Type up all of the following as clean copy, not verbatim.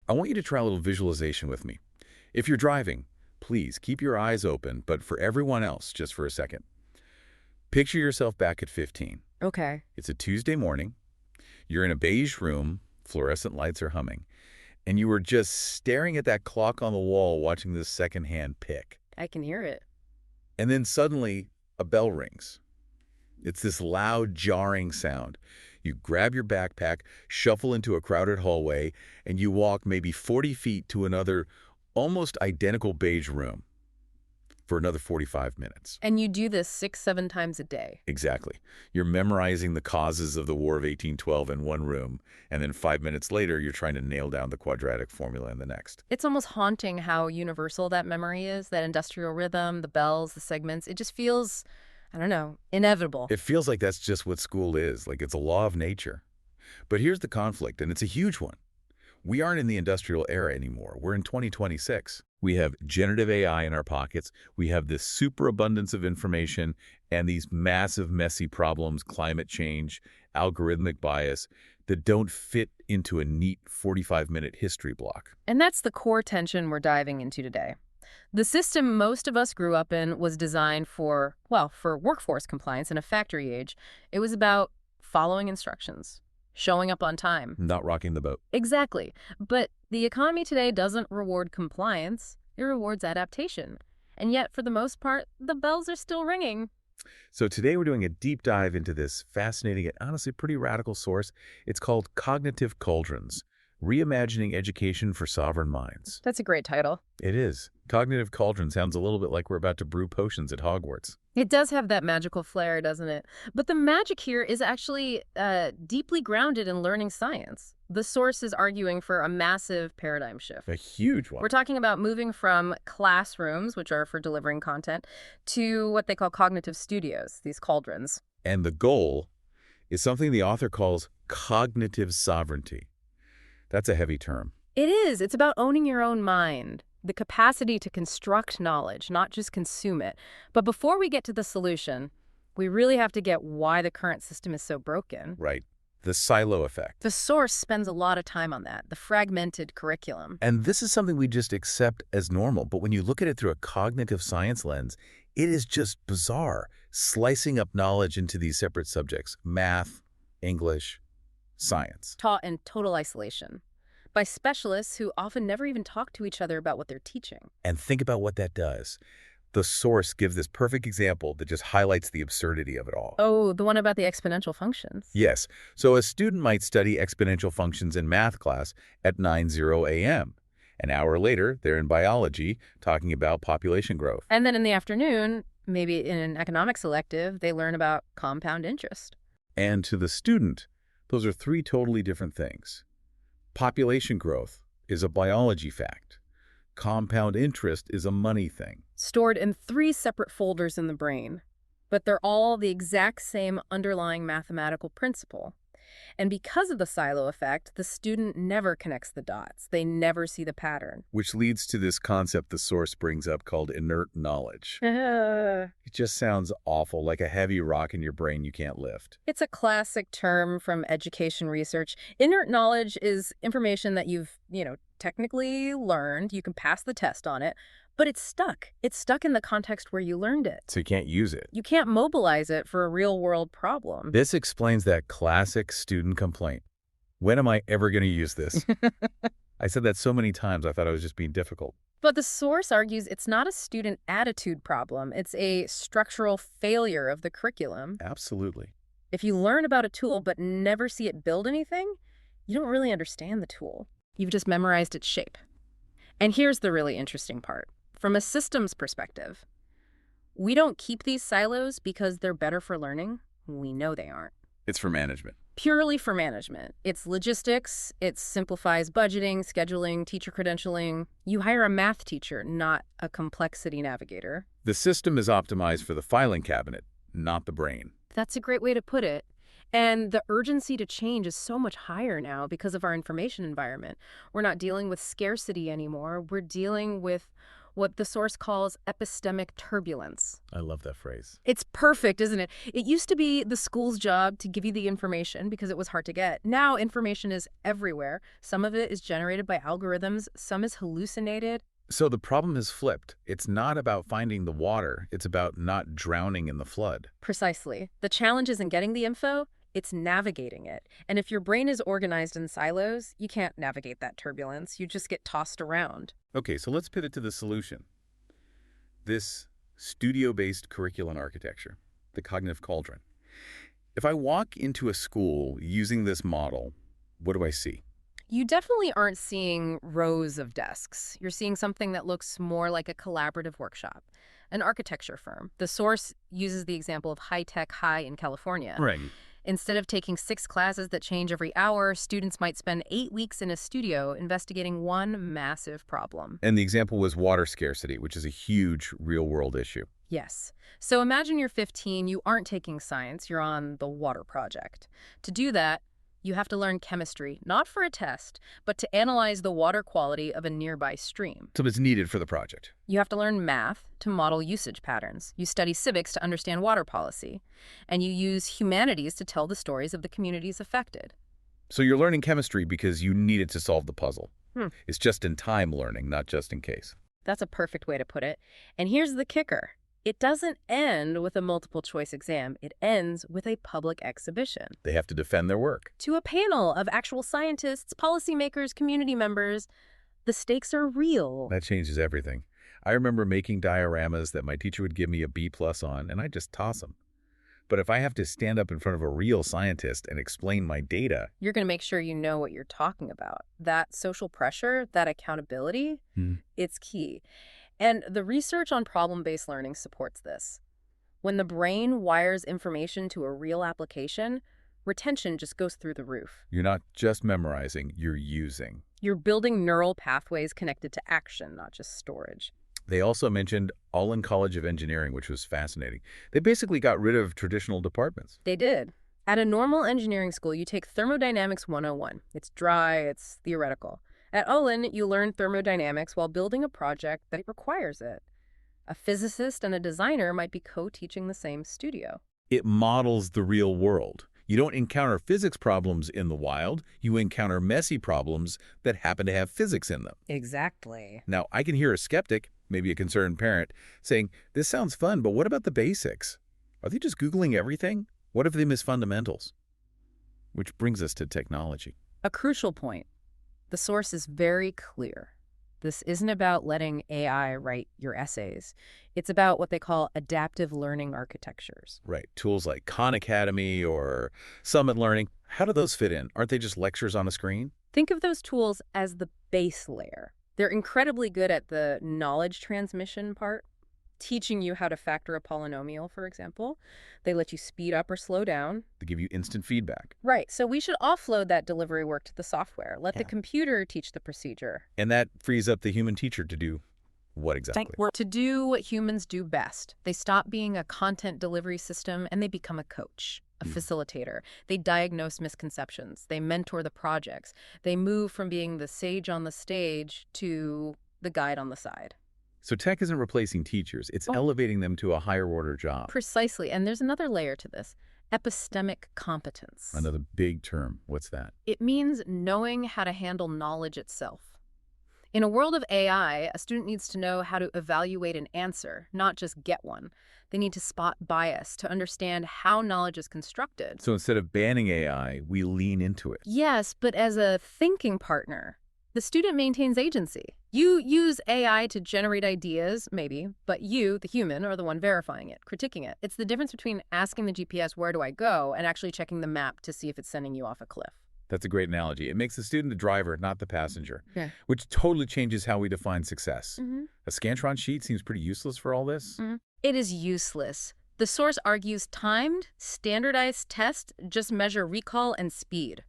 I want you to try a little visualization with me. If you're driving, please keep your eyes open, but for everyone else, just for a second. Picture yourself back at 15. Okay. It's a Tuesday morning. You're in a beige room, fluorescent lights are humming, and you were just staring at that clock on the wall watching this secondhand pick. I can hear it. And then suddenly, a bell rings. It's this loud, jarring sound. You grab your backpack, shuffle into a crowded hallway, and you walk maybe 40 feet to another almost identical beige room for another 45 minutes. And you do this 6, 7 times a day. Exactly. You're memorizing the causes of the War of 1812 in one room, and then 5 minutes later, you're trying to nail down the quadratic formula in the next. It's almost haunting how universal that memory is, that industrial rhythm, the bells, the segments. It just feels, I don't know, inevitable. It feels like that's just what school is, like it's a law of nature. But here's the conflict, and it's a huge one. We aren't in the industrial era anymore. We're in 2026. We have generative AI in our pockets. We have this superabundance of information and these massive, messy problems, climate change, algorithmic bias, that don't fit into a neat 45-minute history block. And that's the core tension we're diving into today. The system most of us grew up in was designed for, well, for workforce compliance in a factory age. It was about following instructions, showing up on time. Not rocking the boat. Exactly. But the economy today doesn't reward compliance. It rewards adaptation. And yet, for the most part, the bells are still ringing. So today we're doing a deep dive into this fascinating and honestly pretty radical source. It's called Cognitive Cauldrons, Reimagining Education for Sovereign Minds. That's a great title. It is. Cognitive Cauldron sounds a little bit like we're about to brew potions at Hogwarts. It does have that magical flair, doesn't it? But the magic here is actually deeply grounded in learning science. The source is arguing for a massive paradigm shift. A huge one. We're talking about moving from classrooms, which are for delivering content, to what they call cognitive studios, these cauldrons. And the goal is something the author calls cognitive sovereignty. That's a heavy term. It is. It's about owning your own mind, the capacity to construct knowledge, not just consume it. But before we get to the solution, we really have to get why the current system is so broken. Right. The silo effect. The source spends a lot of time on that, the fragmented curriculum. And this is something we just accept as normal. But when you look at it through a cognitive science lens, it is just bizarre, slicing up knowledge into these separate subjects: math, English, science. Taught in total isolation by specialists who often never even talk to each other about what they're teaching. And think about what that does. The source gives this perfect example that just highlights the absurdity of it all. Oh, the one about the exponential functions. Yes. So a student might study exponential functions in math class at 9:00 a.m. An hour later, they're in biology talking about population growth. And then in the afternoon, maybe in an economics elective, they learn about compound interest. And to the student, those are three totally different things. Population growth is a biology fact. Compound interest is a money thing. Stored in 3 separate folders in the brain, but they're all the exact same underlying mathematical principle. And because of the silo effect, the student never connects the dots. They never see the pattern. Which leads to this concept the source brings up called inert knowledge. It just sounds awful, like a heavy rock in your brain you can't lift. It's a classic term from education research. Inert knowledge is information that you've, technically learned. You can pass the test on it, but it's stuck. It's stuck in the context where you learned it. So you can't use it. You can't mobilize it for a real-world problem. This explains that classic student complaint. When am I ever going to use this? I said that so many times I thought I was just being difficult. But the source argues it's not a student attitude problem. It's a structural failure of the curriculum. Absolutely. If you learn about a tool but never see it build anything, you don't really understand the tool. You've just memorized its shape. And here's the really interesting part. From a systems perspective, we don't keep these silos because they're better for learning. We know they aren't. It's for management. Purely for management. It's logistics. It simplifies budgeting, scheduling, teacher credentialing. You hire a math teacher, not a complexity navigator. The system is optimized for the filing cabinet, not the brain. That's a great way to put it. And the urgency to change is so much higher now because of our information environment. We're not dealing with scarcity anymore. We're dealing with what the source calls epistemic turbulence. I love that phrase. It's perfect, isn't it? It used to be the school's job to give you the information because it was hard to get. Now information is everywhere. Some of it is generated by algorithms, some is hallucinated. So the problem is flipped. It's not about finding the water. It's about not drowning in the flood. Precisely. The challenge isn't getting the info, it's navigating it. And if your brain is organized in silos, you can't navigate that turbulence. You just get tossed around. Okay, so let's pivot to the solution. This studio-based curriculum architecture, the cognitive cauldron. If I walk into a school using this model, what do I see? You definitely aren't seeing rows of desks. You're seeing something that looks more like a collaborative workshop, an architecture firm. The source uses the example of High Tech High in California. Right. Instead of taking 6 classes that change every hour, students might spend 8 weeks in a studio investigating one massive problem. And the example was water scarcity, which is a huge real-world issue. Yes. So imagine you're 15, you aren't taking science, you're on the water project. To do that, you have to learn chemistry, not for a test, but to analyze the water quality of a nearby stream. So it's needed for the project. You have to learn math to model usage patterns. You study civics to understand water policy. And you use humanities to tell the stories of the communities affected. So you're learning chemistry because you needed to solve the puzzle. Hmm. It's just-in-time learning, not just in case. That's a perfect way to put it. And here's the kicker. It doesn't end with a multiple-choice exam. It ends with a public exhibition. They have to defend their work. To a panel of actual scientists, policymakers, community members. The stakes are real. That changes everything. I remember making dioramas that my teacher would give me a B+ on, and I'd just toss them. But if I have to stand up in front of a real scientist and explain my data... You're going to make sure you know what you're talking about. That social pressure, that accountability, it's key. And the research on problem-based learning supports this. When the brain wires information to a real application, retention just goes through the roof. You're not just memorizing, you're using. You're building neural pathways connected to action, not just storage. They also mentioned Allen College of Engineering, which was fascinating. They basically got rid of traditional departments. They did. At a normal engineering school, you take Thermodynamics 101. It's dry, it's theoretical. At Olin, you learn thermodynamics while building a project that requires it. A physicist and a designer might be co-teaching the same studio. It models the real world. You don't encounter physics problems in the wild. You encounter messy problems that happen to have physics in them. Exactly. Now, I can hear a skeptic, maybe a concerned parent, saying, this sounds fun, but what about the basics? Are they just Googling everything? What if they miss fundamentals? Which brings us to technology. A crucial point. The source is very clear. This isn't about letting AI write your essays. It's about what they call adaptive learning architectures. Right. Tools like Khan Academy or Summit Learning. How do those fit in? Aren't they just lectures on a screen? Think of those tools as the base layer. They're incredibly good at the knowledge transmission part, teaching you how to factor a polynomial, for example. They let you speed up or slow down. They give you instant feedback. Right. So we should offload that delivery work to the software. Let the computer teach the procedure. And that frees up the human teacher to do what exactly? To do what humans do best. They stop being a content delivery system and they become a coach, a facilitator. They diagnose misconceptions. They mentor the projects. They move from being the sage on the stage to the guide on the side. So tech isn't replacing teachers. It's elevating them to a higher order job. Precisely. And there's another layer to this. Epistemic competence. Another big term. What's that? It means knowing how to handle knowledge itself. In a world of AI, a student needs to know how to evaluate an answer, not just get one. They need to spot bias, to understand how knowledge is constructed. So instead of banning AI, we lean into it. Yes, but as a thinking partner, the student maintains agency. You use AI to generate ideas, maybe, but you, the human, are the one verifying it, critiquing it. It's the difference between asking the GPS, where do I go, and actually checking the map to see if it's sending you off a cliff. That's a great analogy. It makes the student the driver, not the passenger, Yeah. which totally changes how we define success. A Scantron sheet seems pretty useless for all this. It is useless. The source argues timed, standardized tests just measure recall and speed.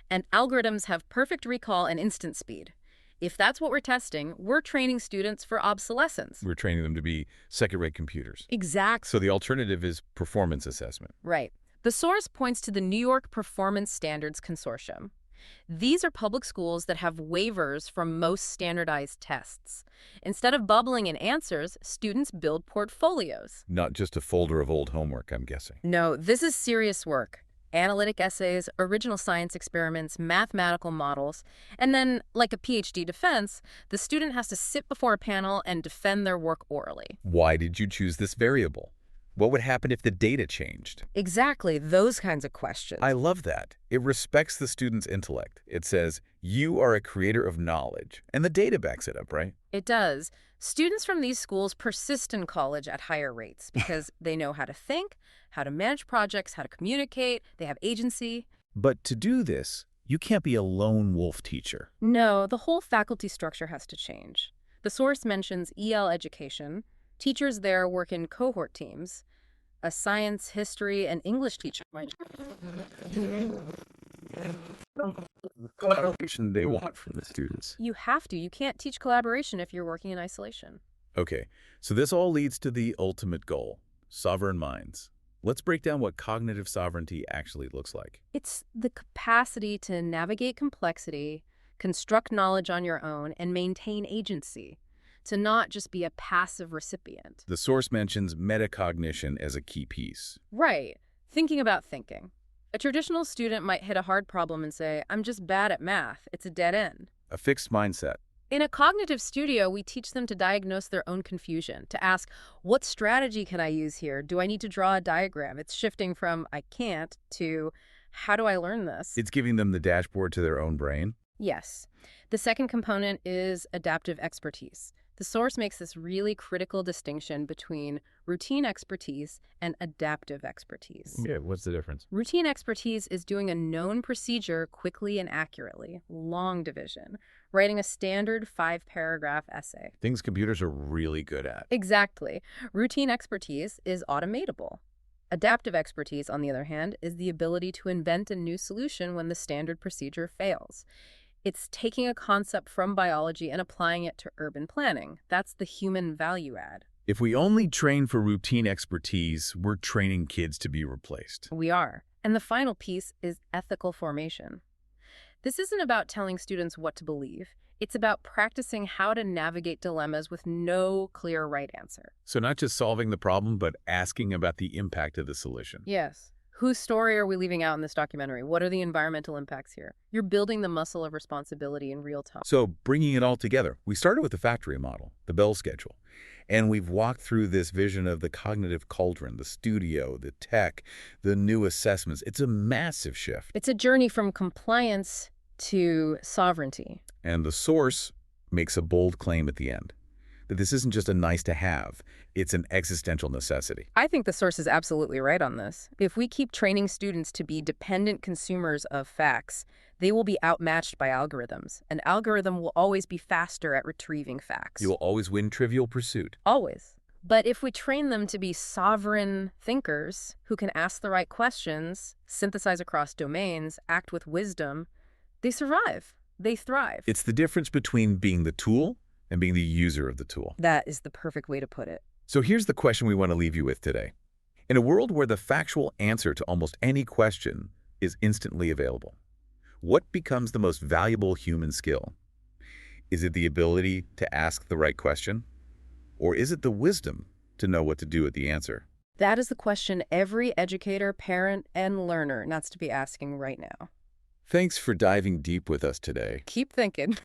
And algorithms have perfect recall and instant speed. If that's what we're testing, we're training students for obsolescence. We're training them to be second-rate computers. Exactly. So the alternative is performance assessment. Right. The source points to the New York Performance Standards Consortium. These are public schools that have waivers from most standardized tests. Instead of bubbling in answers, students build portfolios. Not just a folder of old homework, I'm guessing. No, this is serious work. Analytic essays, original science experiments, mathematical models, and then, like a PhD defense, the student has to sit before a panel and defend their work orally. Why did you choose this variable? What would happen if the data changed? Exactly, those kinds of questions. I love that. It respects the student's intellect. It says, you are a creator of knowledge. And the data backs it up, right? It does. Students from these schools persist in college at higher rates because they know how to think, how to manage projects, how to communicate, they have agency. But to do this, you can't be a lone wolf teacher. No, the whole faculty structure has to change. The source mentions EL education. Teachers there work in cohort teams. A science, history, and English teacher might... Collaboration they want from the students. You have to. You can't teach collaboration if you're working in isolation. Okay, so this all leads to the ultimate goal, sovereign minds. Let's break down what cognitive sovereignty actually looks like. It's the capacity to navigate complexity, construct knowledge on your own, and maintain agency. To not just be a passive recipient. The source mentions metacognition as a key piece. Right. Thinking about thinking. A traditional student might hit a hard problem and say, I'm just bad at math. It's a dead end. A fixed mindset. In a cognitive studio, we teach them to diagnose their own confusion, to ask, what strategy can I use here? Do I need to draw a diagram? It's shifting from I can't to how do I learn this? It's giving them the dashboard to their own brain. Yes. The second component is adaptive expertise. The source makes this really critical distinction between routine expertise and adaptive expertise. Yeah, what's the difference? Routine expertise is doing a known procedure quickly and accurately, long division, writing a standard 5-paragraph essay. Things computers are really good at. Exactly. Routine expertise is automatable. Adaptive expertise, on the other hand, is the ability to invent a new solution when the standard procedure fails. It's taking a concept from biology and applying it to urban planning. That's the human value add. If we only train for routine expertise, we're training kids to be replaced. We are. And the final piece is ethical formation. This isn't about telling students what to believe. It's about practicing how to navigate dilemmas with no clear right answer. So not just solving the problem, but asking about the impact of the solution. Yes. Whose story are we leaving out in this documentary? What are the environmental impacts here? You're building the muscle of responsibility in real time. So bringing it all together, we started with the factory model, the Bell schedule, and we've walked through this vision of the cognitive cauldron, the studio, the tech, the new assessments. It's a massive shift. It's a journey from compliance to sovereignty. And the source makes a bold claim at the end, that this isn't just a nice to have, it's an existential necessity. I think the source is absolutely right on this. If we keep training students to be dependent consumers of facts, they will be outmatched by algorithms. An algorithm will always be faster at retrieving facts. You will always win Trivial Pursuit. Always. But if we train them to be sovereign thinkers who can ask the right questions, synthesize across domains, act with wisdom, they survive. They thrive. It's the difference between being the tool and being the user of the tool. That is the perfect way to put it. So here's the question we want to leave you with today. In a world where the factual answer to almost any question is instantly available, what becomes the most valuable human skill? Is it the ability to ask the right question? Or is it the wisdom to know what to do with the answer? That is the question every educator, parent, and learner needs to be asking right now. Thanks for diving deep with us today. Keep thinking.